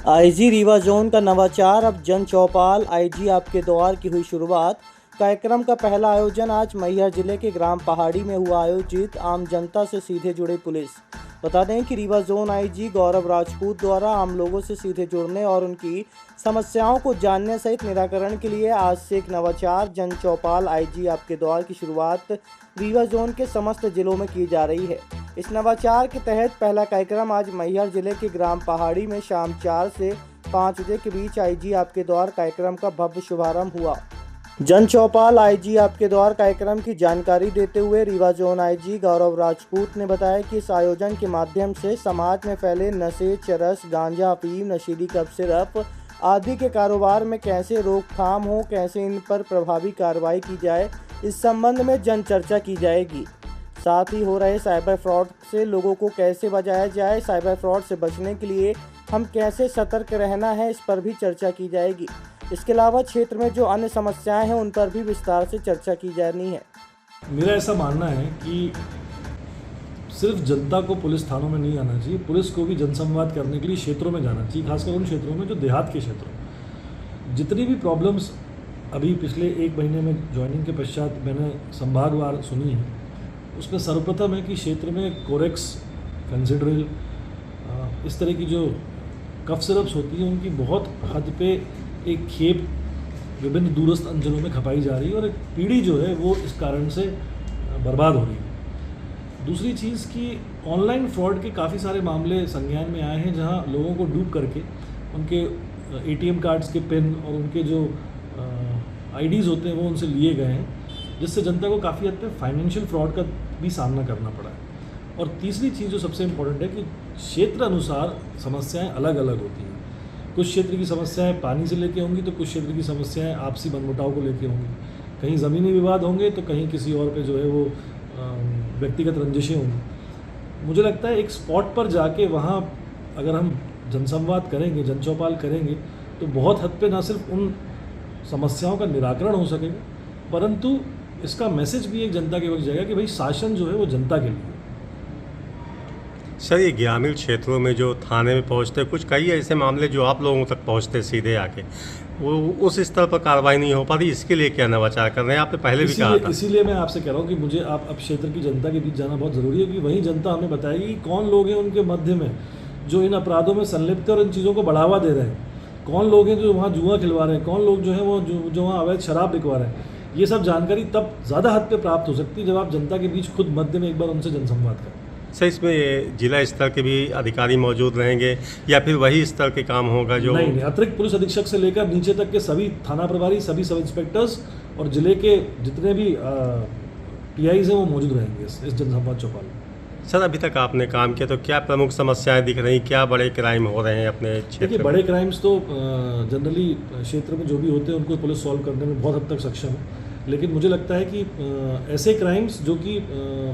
IG Rewa zone का नवाचार, अब जन चौपाल, आईजी आपके द्वार की हुई शुरुआत। कार्यक्रम का पहला आयोजन आज मैहर जिले के ग्राम पहाड़ी में हुआ आयोजित। आम जनता से सीधे जुड़े पुलिस। बता दें कि रीवा जोन आईजी गौरव राजपूत द्वारा आम लोगों से सीधे जुड़ने और उनकी समस्याओं को जानने सहित निराकरण के लिए आज से एक नवाचार जन चौपाल आईजी आपके द्वार की शुरुआत रीवा जोन के समस्त जिलों में की जा रही है। इस नवाचार के तहत पहला कार्यक्रम आज मैहर जिले के ग्राम पहाड़ी में शाम 4 से 5 बजे के बीच आईजी आपके द्वार कार्यक्रम का भव्य शुभारंभ हुआ। जन चौपाल आईजी आपके द्वार कार्यक्रम की जानकारी देते हुए रीवा जोन आईजी गौरव राजपूत ने बताया कि इस आयोजन के माध्यम से समाज में फैले नशे, चरस, गांजा, अफीम, नशीली कफ सिरप आदि के कारोबार में कैसे रोकथाम हो, कैसे इन पर प्रभावी कार्रवाई की जाए, इस संबंध में जन चर्चा की जाएगी। साथ ही हो रहे साइबर फ्रॉड से लोगों को कैसे बचाया जाए, साइबर फ्रॉड से बचने के लिए हम कैसे सतर्क रहना है, इस पर भी चर्चा की जाएगी। इसके अलावा क्षेत्र में जो अन्य समस्याएं हैं उन पर भी विस्तार से चर्चा की जानी है। मेरा ऐसा मानना है कि सिर्फ जनता को पुलिस थानों में नहीं आना चाहिए, पुलिस को भी जनसंवाद करने के लिए क्षेत्रों में जाना चाहिए, खासकर उन क्षेत्रों में जो देहात के क्षेत्रों। जितनी भी प्रॉब्लम्स अभी पिछले 1 महीने में ज्वाइनिंग के पश्चात मैंने संभागवार सुनी है, उसमें सर्वप्रथम है कि क्षेत्र में कोरेक्स, फेंसिड्रिल, इस तरह की जो कफ सिरप्स होती हैं उनकी बहुत हद पे एक खेप विभिन्न दूरस्थ अंचलों में खपाई जा रही है और एक पीढ़ी जो है वो इस कारण से बर्बाद हो रही है। दूसरी चीज़ कि ऑनलाइन फ्रॉड के काफ़ी सारे मामले संज्ञान में आए हैं, जहां लोगों को डूब करके उनके एटीएम कार्ड्स के पिन और उनके जो आईडीज़ होते हैं वो उनसे लिए गए हैं, जिससे जनता को काफ़ी हद तक फाइनेंशियल फ्रॉड का भी सामना करना पड़ा है। और तीसरी चीज़ जो सबसे इम्पोर्टेंट है कि क्षेत्र अनुसार समस्याएं अलग अलग होती हैं। कुछ क्षेत्र की समस्याएं पानी से लेके होंगी तो कुछ क्षेत्र की समस्याएं आपसी मनमुटाव को लेके होंगी, कहीं ज़मीनी विवाद होंगे तो कहीं किसी और पे जो है वो व्यक्तिगत रंजिशें होंगी। मुझे लगता है एक स्पॉट पर जाके वहाँ अगर हम जनसंवाद करेंगे, जन चौपाल करेंगे, तो बहुत हद पे ना सिर्फ उन समस्याओं का निराकरण हो सकेगा, परंतु इसका मैसेज भी एक जनता के वक्त जाएगा कि भाई शासन जो है वो जनता के लिए। सर, ये ग्रामीण क्षेत्रों में जो थाने में पहुंचते कुछ कई ऐसे मामले जो आप लोगों तक पहुंचते सीधे आके, वो उस स्तर पर कार्रवाई नहीं हो पाती, इसके लिए क्या नवाचार कर रहे हैं? आपने पहले भी कहा था। इसीलिए मैं आपसे कह रहा हूँ कि मुझे आप अब क्षेत्र की जनता के बीच जाना बहुत ज़रूरी है, कि वहीं जनता हमें बताएगी कि कौन लोग हैं उनके मध्य में जो इन अपराधों में संलिप्त है और इन चीज़ों को बढ़ावा दे रहे हैं, कौन लोग हैं जो वहाँ जुआ खिलवा रहे हैं, कौन लोग जो हैं वो जो वहाँ अवैध शराब बिकवा रहे हैं। ये सब जानकारी तब ज़्यादा हद पे प्राप्त हो सकती है जब आप जनता के बीच खुद मध्य में एक बार उनसे जनसंवाद करें। सर, इसमें जिला स्तर के भी अधिकारी मौजूद रहेंगे या फिर वही स्तर के काम होगा जो? नहीं, अतिरिक्त पुलिस अधीक्षक से लेकर नीचे तक के सभी थाना प्रभारी, सभी सब इंस्पेक्टर्स और जिले के जितने भी टीआईज हैं वो मौजूद रहेंगे इस जनसंवाद चौपाल में। सर, अभी तक आपने काम किया तो क्या प्रमुख समस्याएं दिख रही, क्या बड़े क्राइम हो रहे हैं अपने क्षेत्र देखिए, में? बड़े क्राइम्स तो जनरली क्षेत्र में जो भी होते हैं उनको पुलिस सॉल्व करने में बहुत हद तक सक्षम है, लेकिन मुझे लगता है कि ऐसे क्राइम्स जो कि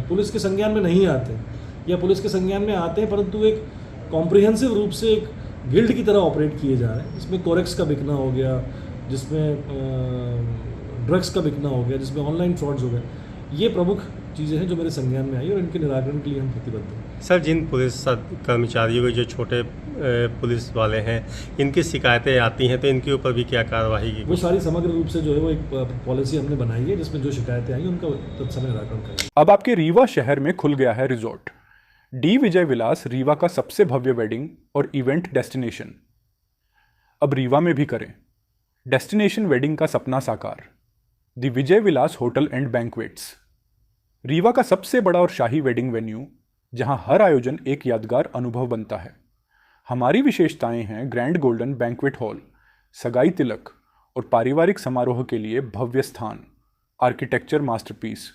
पुलिस के संज्ञान में नहीं आते या पुलिस के संज्ञान में आते हैं परंतु एक कॉम्प्रिहेंसिव रूप से एक गिल्ड की तरह ऑपरेट किए जा रहे हैं, जिसमें कोरेक्स का बिकना हो गया, जिसमें ड्रग्स का बिकना हो गया, जिसमें ऑनलाइन फ्रॉड्स हो गए, ये प्रमुख चीज़ें हैं जो मेरे संज्ञान में आई और इनके निराकरण के लिए हम प्रतिबद्ध हैं। सर, जिन पुलिस कर्मचारियों के जो छोटे पुलिस वाले हैं, इनकी शिकायतें आती हैं तो इनके ऊपर भी क्या कार्रवाई की? वो सारी समग्र रूप से जो है वो एक पॉलिसी हमने बनाई है जिसमें जो शिकायतें आई उनका तत्समय निराकरण करेंगे। अब आपके रीवा शहर में खुल गया है रिजॉर्ट डी विजय विलास, रीवा का सबसे भव्य वेडिंग और इवेंट डेस्टिनेशन। अब रीवा में भी करें डेस्टिनेशन वेडिंग का सपना साकार। The Vijay Vilas hotel and banquets, Rewa का सबसे बड़ा और शाही वेडिंग वेन्यू, जहां हर आयोजन एक यादगार अनुभव बनता है। हमारी विशेषताएं हैं ग्रैंड गोल्डन बैंक्वेट हॉल, सगाई तिलक और पारिवारिक समारोह के लिए भव्य स्थान, आर्किटेक्चर मास्टरपीस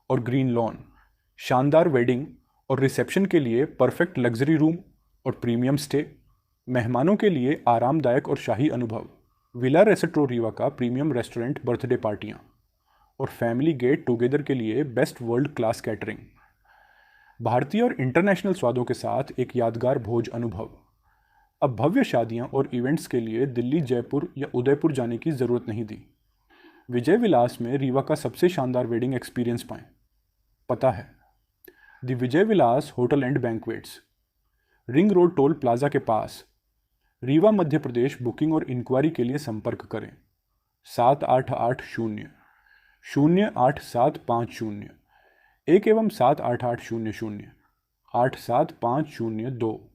और ग्रीन लॉन, शानदार वेडिंग और रिसेप्शन के लिए परफेक्ट लग्जरी रूम और प्रीमियम स्टे, मेहमानों के लिए आरामदायक और शाही अनुभव, विला रेस्टोरेंट रीवा का प्रीमियम रेस्टोरेंट, बर्थडे पार्टियाँ और फैमिली गेट टुगेदर के लिए बेस्ट वर्ल्ड क्लास कैटरिंग, भारतीय और इंटरनेशनल स्वादों के साथ एक यादगार भोज अनुभव। अब भव्य शादियां और इवेंट्स के लिए दिल्ली, जयपुर या उदयपुर जाने की ज़रूरत नहीं दी। विजय विलास में रीवा का सबसे शानदार वेडिंग एक्सपीरियंस पाएं। पता है the Vijay Vilas hotel and banquets, ring road toll plaza के पास, रीवा मध्य प्रदेश बुकिंग और इंक्वायरी के लिए संपर्क करें 7880 08750 1 एवं 7880087502।